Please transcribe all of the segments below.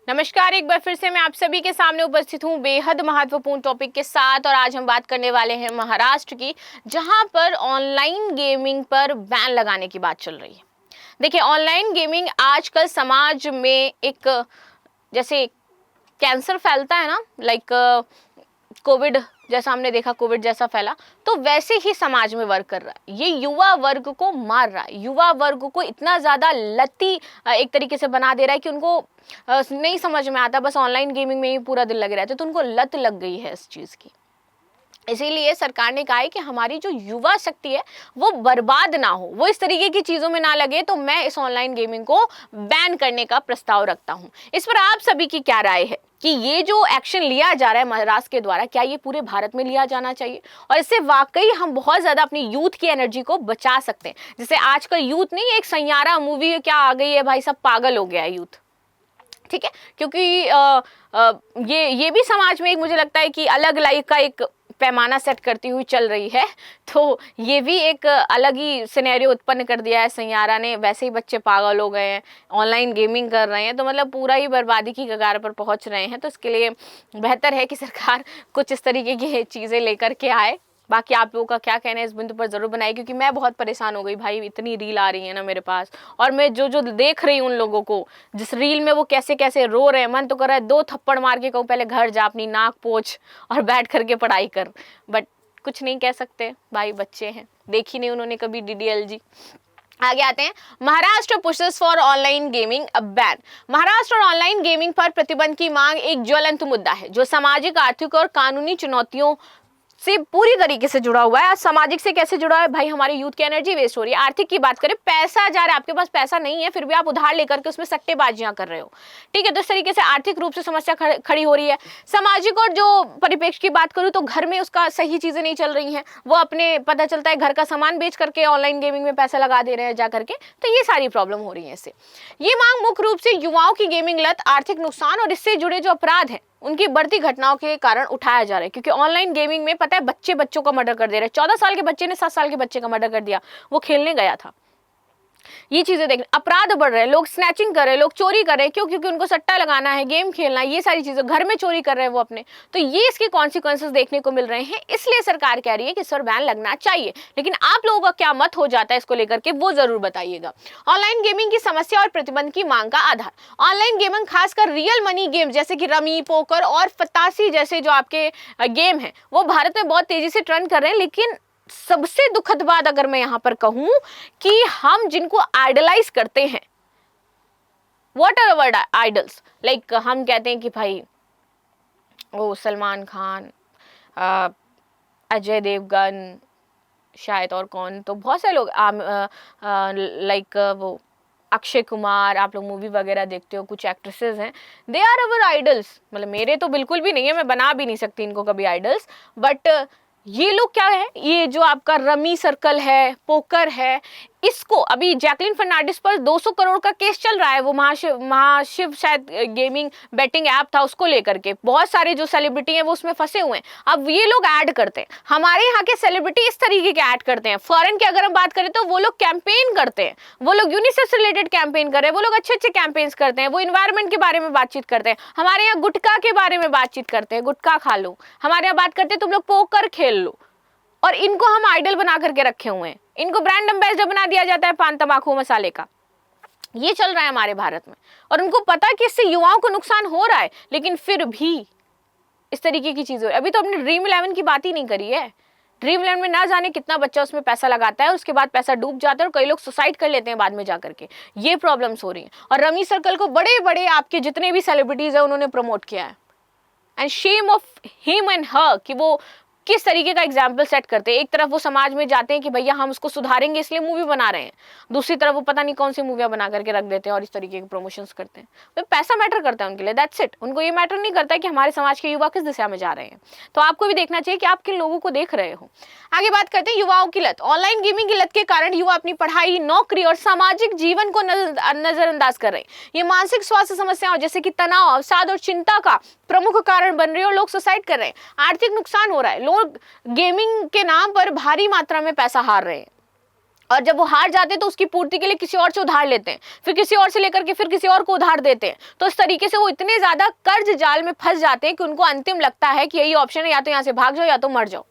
नमस्कार, एक बार फिर से मैं आप सभी के सामने उपस्थित हूँ बेहद महत्वपूर्ण टॉपिक के साथ। और आज हम बात करने वाले हैं महाराष्ट्र की, जहां पर ऑनलाइन गेमिंग पर बैन लगाने की बात चल रही है। देखिए, ऑनलाइन गेमिंग आजकल समाज में एक जैसे कैंसर फैलता है ना, लाइक कोविड जैसा हमने देखा, कोविड जैसा फैला, तो वैसे ही समाज में वर्क कर रहा है। ये युवा वर्ग को मार रहा है, युवा वर्ग को इतना ज़्यादा लती एक तरीके से बना दे रहा है कि उनको नहीं समझ में आता, बस ऑनलाइन गेमिंग में ही पूरा दिन लगे रहते, तो उनको लत लग गई है इस चीज़ की। इसीलिए सरकार ने कहा है कि हमारी जो युवा शक्ति है वो बर्बाद ना हो, वो इस तरीके की चीज़ों में ना लगे, तो मैं इस ऑनलाइन गेमिंग को बैन करने का प्रस्ताव रखता हूं। इस पर आप सभी की क्या राय है कि ये जो एक्शन लिया जा रहा है महाराष्ट्र के द्वारा, क्या ये पूरे भारत में लिया जाना चाहिए? और इससे वाकई हम बहुत ज़्यादा अपनी यूथ की एनर्जी को बचा सकते हैं। जैसे आजकल यूथ नहीं, एक सैयारा मूवी क्या आ गई है भाई, सब पागल हो गया है यूथ, ठीक है? क्योंकि ये भी समाज में एक, मुझे लगता है कि अलग लाइफ का एक पैमाना सेट करती हुई चल रही है। तो ये भी एक अलग ही सिनेरियो उत्पन्न कर दिया है सैयारा ने। वैसे ही बच्चे पागल हो गए हैं, ऑनलाइन गेमिंग कर रहे हैं, तो मतलब पूरा ही बर्बादी की कगार पर पहुंच रहे हैं। तो इसके लिए बेहतर है कि सरकार कुछ इस तरीके की चीज़ें लेकर के आए। बाकी आप लोगों का क्या कहना है इस बिंदु पर ज़रूर बनाइए, क्योंकि मैं बहुत परेशान हो गई भाई, इतनी रील आ रही है ना मेरे पास, और मैं जो जो देख रही हूँ उन लोगों को, जिस रील में वो कैसे कैसे रो रहे हैं, मन तो कर रहा है दो थप्पड़ मार के कहूँ पहले घर जा, अपनी नाक पोंछ और बैठ करके पढ़ाई कर, बट कुछ नहीं कह सकते भाई, बच्चे हैं, देखी नहीं उन्होंने कभी डीडीएलजी। आगे आते हैं, Maharashtra pushes for online gaming a ban. Maharashtra और ऑनलाइन गेमिंग पर प्रतिबंध की मांग एक ज्वलंत मुद्दा है जो सामाजिक, आर्थिक और कानूनी चुनौतियों से पूरी तरीके से जुड़ा हुआ है। आज सामाजिक से कैसे जुड़ा है भाई, हमारे यूथ की एनर्जी वेस्ट हो रही है। आर्थिक की बात करें, पैसा जा रहा है, आपके पास पैसा नहीं है फिर भी आप उधार लेकर के उसमें सट्टेबाजियां कर रहे हो, ठीक है? तो इस तरीके से आर्थिक रूप से समस्या खड़ी हो रही है। सामाजिक और जो परिप्रेक्ष्य की बात करूं तो घर में उसका सही चीजें नहीं चल रही हैं, वो अपने पता चलता है घर का सामान बेच करके ऑनलाइन गेमिंग में पैसा लगा दे रहे हैं जा करके, तो ये सारी प्रॉब्लम हो रही है इससे। ये मांग मुख्य रूप से युवाओं की गेमिंग लत, आर्थिक नुकसान और इससे जुड़े जो अपराध हैं उनकी बढ़ती घटनाओं के कारण उठाया जा रहा है। क्योंकि ऑनलाइन गेमिंग में पता है बच्चे बच्चों का मर्डर कर दे रहे हैं। 14 साल के बच्चे ने 7 साल के बच्चे का मर्डर कर दिया, वो खेलने गया था। ये चीजें देख, अपराध बढ़ रहे हैं, लोग स्नैचिंग कर रहे हैं, लोग चोरी कर रहे हैं, क्यों? क्योंकि उनको सट्टा लगाना है, गेम खेलना है, ये सारी चीजें, घर में चोरी कर रहे हैं वो अपने, तो ये इसके कॉन्सिक्वेंसेस देखने को मिल रहे हैं। इसलिए सरकार कह रही है कि इस पर बैन लगना चाहिए। लेकिन आप लोगों का क्या मत हो जाता है इसको लेकर के, वो जरूर बताइएगा। ऑनलाइन गेमिंग की समस्या और प्रतिबंध की मांग का आधार। ऑनलाइन गेमिंग खासकर रियल मनी गेम जैसे कि रमी, पोकर और फतासी जैसे जो आपके गेम है वो भारत में बहुत तेजी से ट्रेंड कर रहे हैं। लेकिन सबसे दुखद बात अगर मैं यहां पर कहूं कि हम जिनको आइडलाइज करते हैं, what are our idols, like हम कहते हैं कि भाई ओ सलमान खान, अजय देवगन, शायद और कौन, तो बहुत सारे लोग, लाइक वो अक्षय कुमार, आप लोग मूवी वगैरह देखते हो, कुछ एक्ट्रेसेस हैं, दे आर अवर आइडल्स। मतलब मेरे तो बिल्कुल भी नहीं है, मैं बना भी नहीं सकती इनको कभी आइडल्स, बट ये लोग क्या है, ये जो आपका रमी सर्कल है, पोकर है, इसको अभी जैकलिन फर्नांडिस पर 200 करोड़ का केस चल रहा है। वो महाशिव शायद गेमिंग बेटिंग ऐप था, उसको लेकर के बहुत सारे जो सेलिब्रिटी हैं वो उसमें फंसे हुए हैं। अब ये लोग ऐड करते हैं, हमारे यहाँ के सेलिब्रिटी इस तरीके के ऐड करते हैं। फॉरेन की अगर हम बात करें तो वो लोग कैंपेन करते हैं, वो लोग यूनिसेफ से रिलेटेड कैंपेन कर रहे हैं, वो लोग अच्छे अच्छे कैंपेन्स करते हैं, वो इन्वायरमेंट के बारे में बातचीत करते हैं। हमारे यहाँ गुटखा के बारे में बातचीत करते हैं, गुटखा खा लो, हमारे यहाँ बात करते हैं तुम लोग पोकर खेल लो, और इनको हम आइडल बना करके रखे हुए हैं। इनको ब्रांड एम्बेसडर बना दिया जाता है पान तंबाकू मसाले का। ये चल रहा है हमारे भारत में, और उनको पता है कि इससे युवाओं को नुकसान हो रहा है, लेकिन फिर भी इस तरीके की चीजें। अभी तो अपने ड्रीम 11 की बात ही नहीं करी है। ड्रीम 11 में ना जाने कितना बच्चा उसमें पैसा लगाता है, उसके बाद पैसा डूब जाता है और कई लोग सुसाइड कर लेते हैं बाद में जाकर के। ये प्रॉब्लम्स हो रही हैं। और रमी सर्कल को बड़े बड़े आपके जितने भी सेलिब्रिटीज है उन्होंने प्रमोट किया है, and shame of him and her कि वो किस तरीके का एग्जाम्पल सेट करते हैं। एक तरफ वो समाज में जाते हैं कि भैया हम उसको सुधारेंगे इसलिए मूवी बना रहे हैं, दूसरी तरफ वो पता नहीं कौन सी मूवियां बना करके रख देते हैं और इस तरीके के प्रमोशंस करते हैं। तो पैसा मैटर करता है उनके लिए, दैट्स इट। उनको ये मैटर नहीं करता है कि हमारे समाज के युवा किस दिशा में जा रहे हैं। तो आपको भी देखना चाहिए कि आप किन लोगों को देख रहे हो। आगे बात करते हैं युवाओं की लत। ऑनलाइन गेमिंग की लत के कारण युवा अपनी पढ़ाई, नौकरी और सामाजिक जीवन को नजरअंदाज कर रहे हैं। ये मानसिक स्वास्थ्य समस्याओं जैसे कि तनाव, अवसाद और चिंता का प्रमुख कारण बन रही है और लोग सुसाइड कर रहे हैं। आर्थिक नुकसान हो रहा है, लोग गेमिंग के नाम पर भारी मात्रा में पैसा हार रहे हैं। और जब वो हार जाते हैं तो उसकी पूर्ति के लिए किसी और से उधार लेते हैं, फिर किसी और से लेकर के फिर किसी और को उधार देते हैं। तो इस तरीके से वो इतने ज्यादा कर्ज जाल में फंस जाते हैं कि उनको अंतिम लगता है कि यही ऑप्शन है, या तो यहाँ से भाग जाओ या तो मर जाओ।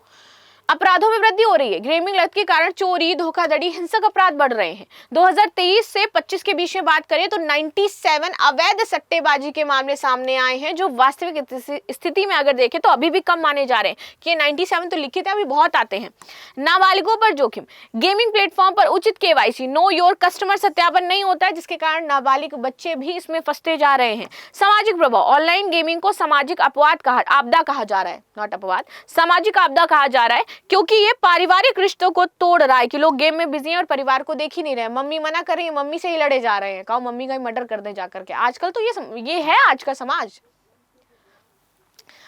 अपराधों में वृद्धि हो रही है। गेमिंग लत के कारण चोरी, धोखाधड़ी, हिंसक अपराध बढ़ रहे हैं। 2023 से 25 के बीच में बात करें तो 97 अवैध सट्टेबाजी के मामले सामने आए हैं, जो वास्तविक स्थिति में अगर देखें तो अभी भी कम माने जा रहे हैं कि 97 तो लिखे थे, अभी बहुत आते हैं। नाबालिगों पर जोखिम। गेमिंग प्लेटफॉर्म पर उचित केवाईसी, नो योर कस्टमर सत्यापन नहीं होता है, जिसके कारण नाबालिग बच्चे भी इसमें फंसते जा रहे हैं। सामाजिक प्रभाव। ऑनलाइन गेमिंग को सामाजिक आपदा कहा जा रहा है, नॉट अपवाद, सामाजिक आपदा कहा जा रहा है, क्योंकि ये पारिवारिक रिश्तों को तोड़ रहा है कि लोग गेम में बिजी हैं और परिवार को देख ही नहीं रहे। मम्मी मना कर रही है, मम्मी से ही लड़े जा रहे हैं, कहो मम्मी का ही मर्डर कर दे जाकर के। आजकल तो ये है आज का समाज।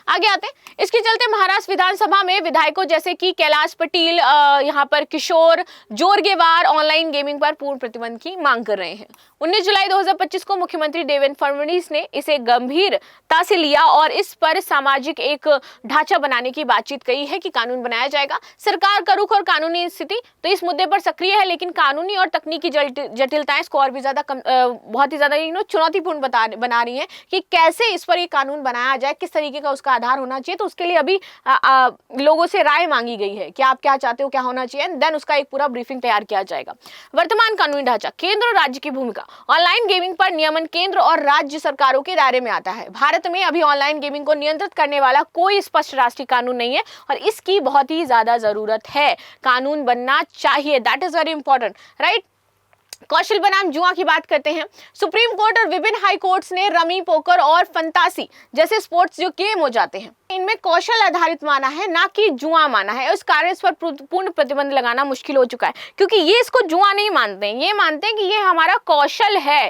आगे आते हैं। इसके चलते महाराष्ट्र विधानसभा में विधायकों जैसे कि कैलाश पटेल, यहाँ पर किशोर जोरगेवार ऑनलाइन गेमिंग पर पूर्ण प्रतिबंध की मांग कर रहे हैं। 19 जुलाई 2025 को मुख्यमंत्री देवेंद्र फडणवीस ने इसे गंभीरता से लिया और इस पर सामाजिक एक ढांचा बनाने की बातचीत कही है कि कानून बनाया जाएगा। सरकार का रुख और कानूनी स्थिति तो इस मुद्दे पर सक्रिय है, लेकिन कानूनी और तकनीकी जटिलताएं इसको और भी ज्यादा बहुत ही ज्यादा चुनौतीपूर्ण बना रही है कि कैसे इस पर ये कानून बनाया जाए, किस तरीके का उसका आधार होना चाहिए। तो उसके लिए अभी लोगों से राय मांगी गई है कि आप क्या चाहते हो, क्या होना चाहिए, देन उसका एक पूरा ब्रीफिंग तैयार किया जाएगा। वर्तमान कानूनी ढांचा। केंद्र और राज्य की भूमिका। ऑनलाइन गेमिंग पर नियमन केंद्र और राज्य सरकारों के दायरे में आता है। भारत में अभी ऑनलाइन गेमिंग को नियंत्रित करने वाला कोई स्पष्ट राष्ट्रीय कानून नहीं है और इसकी बहुत ही ज्यादा जरूरत है। कानून बनना चाहिए, that is very important, right. कौशल बनाम जुआ की बात करते हैं। सुप्रीम कोर्ट और विभिन्न हाई कोर्ट्स ने रमी, पोकर और फंतासी जैसे स्पोर्ट्स जो गेम हो जाते हैं, इनमें कौशल आधारित माना है, ना कि जुआ माना है। उस कारण इस पर पूर्ण प्रतिबंध लगाना मुश्किल हो चुका है, क्योंकि ये इसको जुआ नहीं मानते हैं, ये मानते हैं कि ये हमारा कौशल है।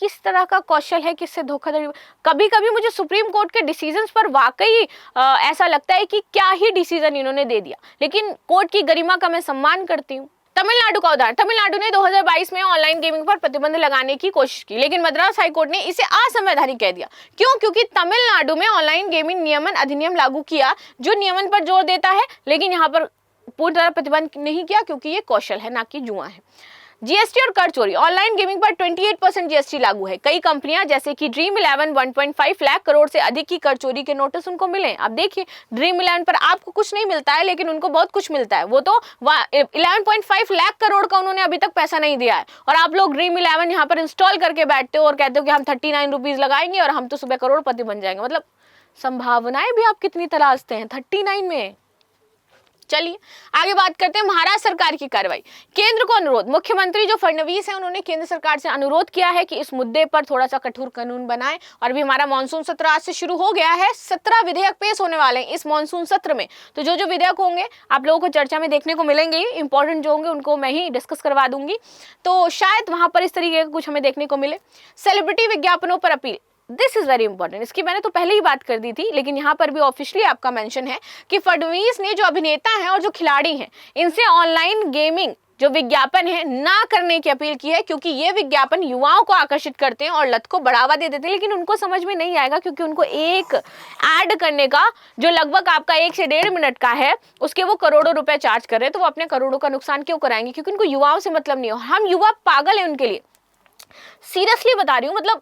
किस तरह का कौशल है, किससे धोखाधड़ी। कभी कभी मुझे सुप्रीम कोर्ट के डिसीजंस पर वाकई ऐसा लगता है कि क्या ही डिसीजन इन्होंने दे दिया, लेकिन कोर्ट की गरिमा का मैं सम्मान करती हूँ। तमिलनाडु का उदाहरण। तमिलनाडु ने 2022 में ऑनलाइन गेमिंग पर प्रतिबंध लगाने की कोशिश की, लेकिन मद्रास हाईकोर्ट ने इसे असंवैधानिक कह दिया। क्यों? क्योंकि तमिलनाडु में ऑनलाइन गेमिंग नियमन अधिनियम लागू किया जो नियमन पर जोर देता है, लेकिन यहाँ पर पूरी तरह प्रतिबंध नहीं किया, क्योंकि ये कौशल है, ना कि जुआ है। जीएसटी और कर चोरी। ऑनलाइन गेमिंग पर 28% जीएसटी लागू है। कई कंपनियां जैसे कि ड्रीम 11 1.5 लाख करोड़ से अधिक की कर चोरी के नोटिस उनको मिले। अब देखिए, ड्रीम 11 पर आपको कुछ नहीं मिलता है, लेकिन उनको बहुत कुछ मिलता है। वो तो 11.5 लाख करोड़ का उन्होंने अभी तक पैसा नहीं दिया है, और आप लोग ड्रीम 11 यहाँ पर इंस्टॉल करके बैठते हो और कहते हो कि हम 39 रुपीज लगाएंगे और हम तो सुबह करोड़पति बन जाएंगे। मतलब संभावनाएं भी आप कितनी तलाशते हैं 39 में। चलिए आगे बात करते हैं महाराष्ट्र सरकार की कार्रवाई। केंद्र को अनुरोध। मुख्यमंत्री जो फडणवीस है, उन्होंने केंद्र सरकार से अनुरोध किया है कि इस मुद्दे पर थोड़ा सा कठोर कानून बनाएं। और भी हमारा मानसून सत्र आज से शुरू हो गया है। 17 विधेयक पेश होने वाले हैं इस मानसून सत्र में। तो जो जो विधेयक होंगे आप लोगों को चर्चा में देखने को मिलेंगे। इंपॉर्टेंट जो होंगे उनको मैं ही डिस्कस करवा दूंगी, तो शायद वहां पर इस तरीके का कुछ हमें देखने को मिले। सेलिब्रिटी विज्ञापनों पर appeal. This is very important. इसकी मैंने तो पहले ही बात कर दी थी, लेकिन यहाँ पर भी ऑफिशियली आपका मेंशन है कि फडणवीस ने जो अभिनेता हैं और जो खिलाड़ी हैं, इनसे ऑनलाइन गेमिंग जो विज्ञापन है ना करने की अपील की है, क्योंकि ये विज्ञापन युवाओं को आकर्षित करते हैं और लत को बढ़ावा दे देते हैं। लेकिन उनको समझ में नहीं आएगा, क्योंकि उनको एक ऐड करने का जो लगभग आपका 1 से 1.5 मिनट का है, उसके वो करोड़ों रुपए चार्ज कर रहे हैं। तो वो अपने करोड़ों का नुकसान क्यों कराएंगे? क्योंकि उनको युवाओं से मतलब नहीं हो। हम युवा पागल है उनके लिए, सीरियसली बता रही हूँ। मतलब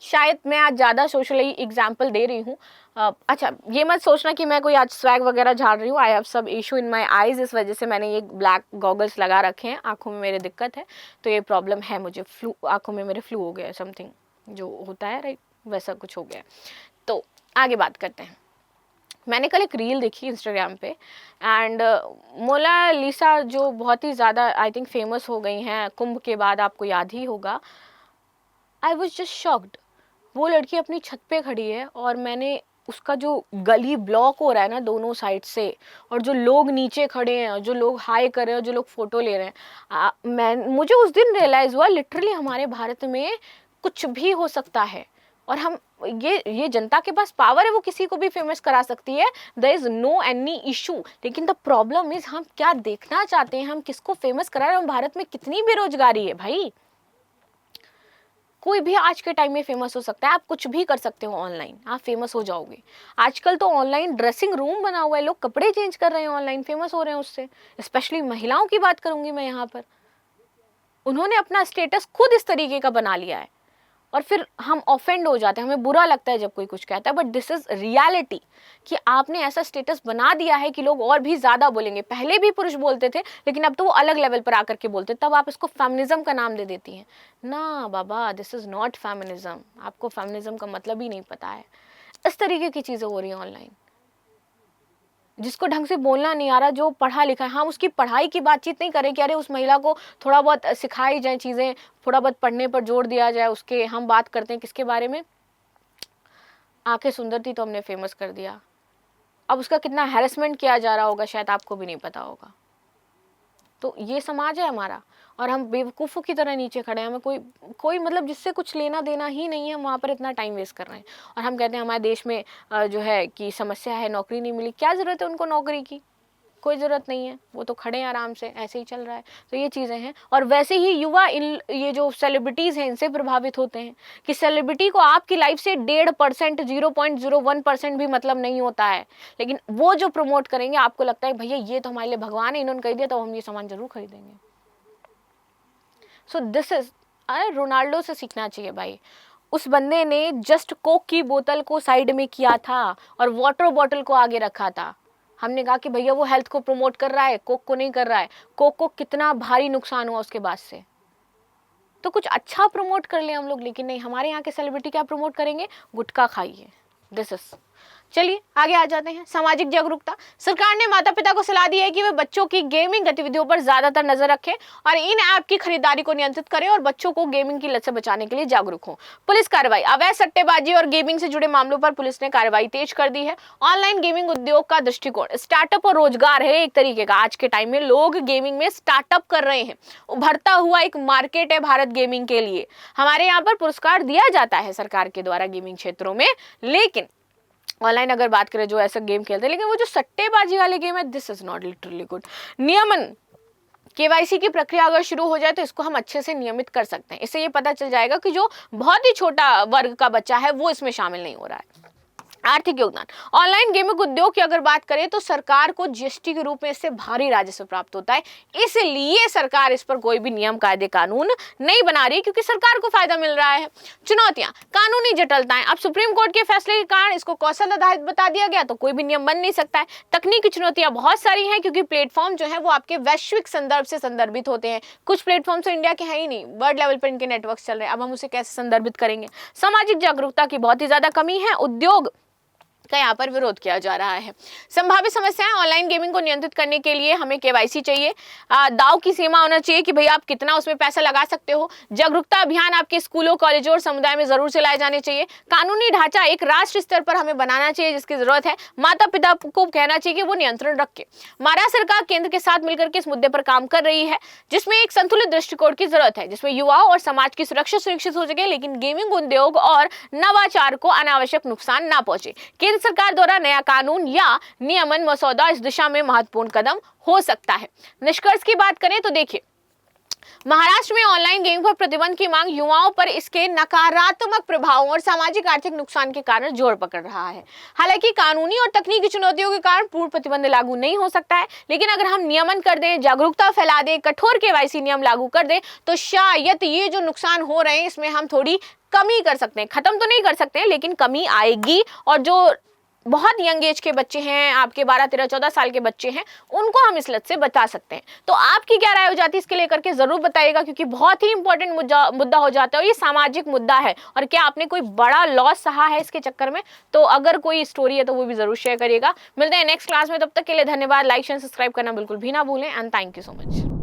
शायद मैं आज ज़्यादा सोशली एग्जाम्पल दे रही हूँ। अच्छा, ये मत सोचना कि मैं कोई आज स्वैग वगैरह झाड़ रही हूँ। आई हैव सब इशू इन माय आईज, इस वजह से मैंने ये ब्लैक गॉगल्स लगा रखे हैं। आंखों में मेरे दिक्कत है, तो ये प्रॉब्लम है मुझे। फ्लू, आंखों में मेरे फ्लू हो गया है, समथिंग जो होता है, राइट, वैसा कुछ हो गया। तो आगे बात करते हैं। मैंने कल एक रील देखी इंस्टाग्राम पे, एंड मोनालिसा जो बहुत ही ज़्यादा आई थिंक फेमस हो गई हैं कुंभ के बाद, आपको याद ही होगा। I was just shocked. वो लड़की अपनी छत पे खड़ी है और मैंने उसका जो गली ब्लॉक हो रहा है ना दोनों साइड से, और जो लोग नीचे खड़े हैं, जो लोग हाई कर रहे हैं, जो लोग फोटो ले रहे हैं, मुझे उस दिन रियलाइज हुआ लिटरली हमारे भारत में कुछ भी हो सकता है। और हम ये जनता के पास पावर है, वो किसी को भी फेमस करा सकती है। There is no any issue. लेकिन द प्रॉब्लम इज हम क्या देखना चाहते हैं, हम किसको फेमस करा रहे हैं। भारत में कितनी बेरोजगारी है भाई, कोई भी आज के टाइम में फेमस हो सकता है, आप कुछ भी कर सकते हो ऑनलाइन, आप फेमस हो जाओगे। आजकल तो ऑनलाइन ड्रेसिंग रूम बना हुआ है, लोग कपड़े चेंज कर रहे हैं ऑनलाइन, फेमस हो रहे हैं उससे। स्पेशली महिलाओं की बात करूंगी मैं यहाँ पर, उन्होंने अपना स्टेटस खुद इस तरीके का बना लिया है और फिर हम ऑफेंड हो जाते हैं, हमें बुरा लगता है जब कोई कुछ कहता है, बट दिस इज रियलिटी कि आपने ऐसा स्टेटस बना दिया है कि लोग और भी ज्यादा बोलेंगे। पहले भी पुरुष बोलते थे लेकिन अब तो वो अलग लेवल पर आकर के बोलते, तब आप इसको फेमिनिज्म का नाम दे देती हैं ना। बाबा, दिस इज नॉट फेमिनिज्म, आपको फेमिनिज्म का मतलब ही नहीं पता है। इस तरीके की चीजें हो रही हैं ऑनलाइन। जिसको ढंग से बोलना नहीं आ रहा, जो पढ़ा लिखा है, हम उसकी पढ़ाई की बातचीत नहीं करें कि अरे उस महिला को थोड़ा बहुत सिखाई जाए चीज़ें, थोड़ा बहुत पढ़ने पर जोर दिया जाए उसके। हम बात करते हैं किसके बारे में, आंखें सुंदर थी तो हमने फेमस कर दिया। अब उसका कितना हैरेसमेंट किया जा रहा होगा शायद आपको भी नहीं पता होगा। तो ये समाज है हमारा और हम बेवकूफ़ों की तरह नीचे खड़े हैं। हमें कोई मतलब जिससे कुछ लेना देना ही नहीं है, हम वहाँ पर इतना टाइम वेस्ट कर रहे हैं। और हम कहते हैं हमारे देश में जो है कि समस्या है, नौकरी नहीं मिली। क्या ज़रूरत है उनको नौकरी की, कोई ज़रूरत नहीं है, वो तो खड़े हैं आराम से, ऐसे ही चल रहा है। तो ये चीज़ें हैं। और वैसे ही युवा ये जो सेलिब्रिटीज़ हैं इनसे प्रभावित होते हैं कि सेलिब्रिटी को आपकी लाइफ से 1.5%, 0.01% भी मतलब नहीं होता है, लेकिन वो जो प्रमोट करेंगे आपको लगता है भैया ये तो हमारे लिए भगवान है, इन्होंने कह दिया तो हम ये सामान जरूर खरीदेंगे। सो दिस इज, अरे रोनाल्डो से सीखना चाहिए भाई। उस बंदे ने जस्ट कोक की बोतल को साइड में किया था और वाटर बॉटल को आगे रखा था। हमने कहा कि भैया वो हेल्थ को प्रमोट कर रहा है, कोक को नहीं कर रहा है। कोक को कितना भारी नुकसान हुआ उसके बाद से। तो कुछ अच्छा प्रमोट कर ले हम लोग, लेकिन नहीं, हमारे यहाँ के सेलिब्रिटी क्या प्रमोट करेंगे, गुटखा खाइए। दिस इज, चलिए आगे आ जाते हैं। सामाजिक जागरूकता। सरकार ने माता पिता को सलाह दी है कि वे बच्चों की गेमिंग गतिविधियों पर ज्यादातर नजर रखें और इन ऐप की खरीदारी को नियंत्रित करें और बच्चों को गेमिंग की लत से बचाने के लिए जागरूक हों। पुलिस कार्रवाई। अवैध सट्टेबाजी और गेमिंग से जुड़े मामलों पर पुलिस ने कार्रवाई तेज कर दी है। ऑनलाइन गेमिंग उद्योग का दृष्टिकोण स्टार्टअप और रोजगार है एक तरीके का। आज के टाइम में लोग गेमिंग में स्टार्टअप कर रहे हैं। उभरता हुआ एक मार्केट है भारत गेमिंग के लिए। हमारे यहाँ पर पुरस्कार दिया जाता है सरकार के द्वारा गेमिंग क्षेत्रों में, लेकिन ऑनलाइन अगर बात करें जो ऐसा गेम खेलते हैं, लेकिन वो जो सट्टेबाजी वाले गेम है, this is not literally good. नियमन। केवाईसी की प्रक्रिया अगर शुरू हो जाए तो इसको हम अच्छे से नियमित कर सकते हैं। इससे ये पता चल जाएगा कि जो बहुत ही छोटा वर्ग का बच्चा है वो इसमें शामिल नहीं हो रहा है। आर्थिक योगदान। ऑनलाइन गेमिंग उद्योग की अगर बात करें तो सरकार को जीएसटी के रूप में इससे भारी राजस्व प्राप्त होता है। इसलिए सरकार इस पर कोई भी नियम कायदे कानून नहीं बना रही, क्योंकि सरकार को फायदा मिल रहा है। चुनौतियां। कानूनी जटिलताएं। अब सुप्रीम कोर्ट के फैसले के कारण इसको कौशल आधारित बता दिया गया तो कोई भी नियम बन नहीं सकता है। तकनीकी चुनौतियां बहुत सारी हैं, क्योंकि प्लेटफॉर्म जो है वो आपके वैश्विक संदर्भ से संदर्भित होते हैं। कुछ प्लेटफॉर्म तो इंडिया के हैं ही नहीं, वर्ल्ड लेवल पर इनके नेटवर्क चल रहे हैं। अब हम उसे कैसे संदर्भित करेंगे। सामाजिक जागरूकता की बहुत ही ज्यादा कमी है। उद्योग का यहाँ पर विरोध किया जा रहा है। संभावित समस्याएं। ऑनलाइन गेमिंग को नियंत्रित करने के लिए हमें केवाईसी चाहिए। दाव की सीमा होना चाहिए कि भैया आप कितना उसमें पैसा लगा सकते हो। जागरूकता अभियान आपके स्कूलों, कॉलेजों और समुदाय में जरूर चलाए जाने चाहिए। कानूनी ढांचा एक राष्ट्र स्तर पर हमें बनाना चाहिए जिसकी जरूरत है। माता पिता को कहना चाहिए कि वो नियंत्रण रखे। महाराष्ट्र सरकार केंद्र के साथ मिलकर के इस मुद्दे पर काम कर रही है, जिसमें एक संतुलित दृष्टिकोण की जरूरत है, जिसमें युवाओं और समाज की सुरक्षा सुनिश्चित हो सके, लेकिन गेमिंग उद्योग और नवाचार को अनावश्यक नुकसान ना पहुंचे। सरकार द्वारा नया कानून या नियमन मसौदा इस दिशा में महत्वपूर्ण कदम हो सकता है। निष्कर्ष की बात करें तो देखिए, महाराष्ट्र में ऑनलाइन गेमिंग पर प्रतिबंध की मांग युवाओं पर इसके नकारात्मक प्रभावों और सामाजिक आर्थिक नुकसान के कारण जोर पकड़ रहा है। हालांकि कानूनी और तकनीकी चुनौतियों के कारण पूर्ण प्रतिबंध लागू नहीं हो सकता है, लेकिन अगर हम नियमन कर दें, जागरूकता फैला दें, कठोर केवाईसी नियम लागू कर दें तो शायद ये जो नुकसान हो रहे हैं इसमें हम थोड़ी कमी कर सकते हैं। खत्म तो नहीं कर सकते हैं, लेकिन कमी आएगी। और जो बहुत यंग एज के बच्चे हैं, आपके 12, 13, 14 साल के बच्चे हैं, उनको हम इस लत से बचा सकते हैं। तो आपकी क्या राय हो जाती है इसके लेकर के जरूर बताइएगा, क्योंकि बहुत ही इंपॉर्टेंट मुद्दा हो जाता है और ये सामाजिक मुद्दा है। और क्या आपने कोई बड़ा लॉस सहा है इसके चक्कर में? तो अगर कोई स्टोरी है तो वो भी जरूर शेयर करिएगा। मिलते हैं नेक्स्ट क्लास में, तब तक के लिए धन्यवाद। लाइक शेयर सब्सक्राइब करना बिल्कुल भी ना भूलें and thank you so much.